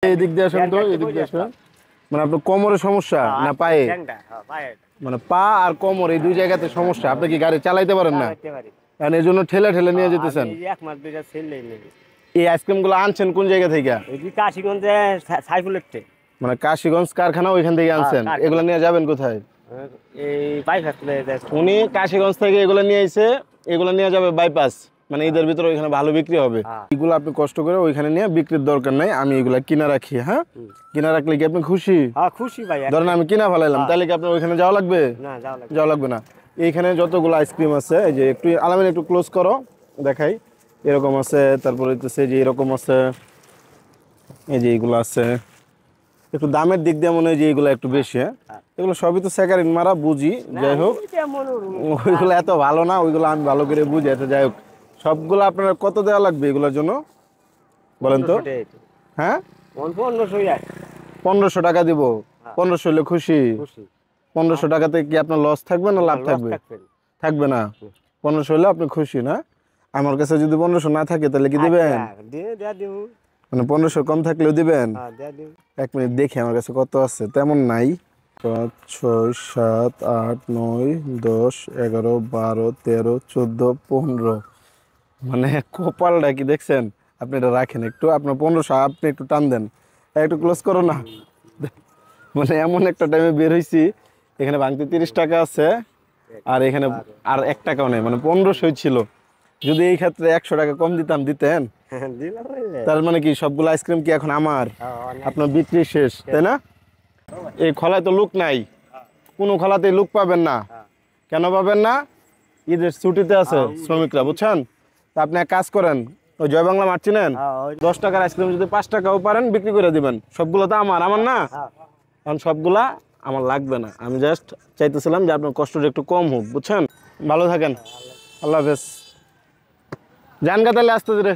এই দিক দিয়ে আসেন তো, এই দিক দিয়ে আসেন। মানে আপনার কোমরের সমস্যা না পায়ে? মানে পা আর কোমর এই দুই জায়গাতে সমস্যা। আপনি কি গাড়ি চালাইতে পারেন না? কারণ এই জন্য ঠেলে ঠেলে নিয়ে যেতেছেন। এই আইসক্রিম গুলো আনছেন কোন জায়গা থেকে? কাশিগঞ্জে সাইফুলের মানে কাশিগঞ্জ কারখানা ওইখান থেকে আনছেন। এগুলো নিয়ে যাবেন কোথায়? উনি কাশিগঞ্জ থেকে এগুলো নিয়ে এসে এগুলো নিয়ে যাবে বাইপাস, মানে ঈদের ভিতরে ওইখানে ভালো বিক্রি হবে। এগুলো আপনি কষ্ট করে ওইখানে নিয়ে বিক্রির দরকার নাই, আমি এগুলা কিনা রাখি। হ্যাঁ, কিনা রাখলে কি আপনি খুশি? খুশি ভাই। ধরেন আমি কিনা ফেলাইলাম, তাহলে কি আপনার ওইখানে যাওয়া লাগবে? না, যাওয়া লাগবে না। এইখানে যতগুলো আইসক্রিম আছে, এই যে একটু আলামিন একটু ক্লোজ করো, দেখাই। এরকম আছে, তারপরে যে এরকম আছে, এই যে এইগুলো আছে। একটু দামের দিক দিয়ে মনে হয় যে এইগুলো একটু বেশি। হ্যাঁ, এগুলো সবই তো স্যাকারিন মারা, বুঝি। যাই হোক, ওইগুলো এত ভালো না, ওইগুলো আমি ভালো করে বুঝি। এত যাই হোক, সবগুলো আপনার কত দেওয়া লাগবে এগুলোর জন্য বলেন তো? হ্যাঁ, 1500 টাকা দিব। 1500 হলে খুশি? 1500 টাকাতে কি আপনার লস থাকবে না লাভ থাকবে? থাকবে না। 1500 হলে আপনি খুশি না? আমার কাছে যদি 1500 না থাকে তাহলে কি দিবেন? মানে 1500 কম থাকলেও দিবেন? 1 মিনিট দেখি আমার কাছে কত আছে। তেমন নাই। 5 6 7 8 9 10 11 12 13 14 15। মানে কপালটা কি দেখছেন? আপনি এটা রাখেন একটু, আপনার 1500 আপনি একটু টান দেন, একটু ক্লোজ করো না। মানে এমন একটা টাইমে বের হয়েছি, এখানে ভাঙতে 30 টাকা আছে, আর এখানে আর 1 টাকাও নেই, মানে 1500 ছিল। যদি এই ক্ষেত্রে 100 টাকা কম দিতাম, দিতেন? তার মানে কি সবগুলো আইসক্রিম কি এখন আমার? আপনার বিক্রি শেষ, তাই না? এই খলায় তো লোক নাই, কোনো খলাতেই লোক পাবেন না। কেন পাবেন না? ঈদের ছুটিতে আছে শ্রমিকরা, বুঝছেন? তা আপনি এক কাজ করেন, ওই জয় বাংলা মাঠ চিনেন? 10 টাকার আইসক্রিম যদি 5 টাকাও পারেন বিক্রি করে দিবেন। সবগুলো তো আমার না? কারণ সবগুলা আমার লাগবে না, আমি জাস্ট চাইতেছিলাম যে আপনার কষ্টটা একটু কম হোক, বুঝছেন? ভালো থাকেন, আল্লাহ হাফেজ। জান গা তাহলে আসতে ধীরে।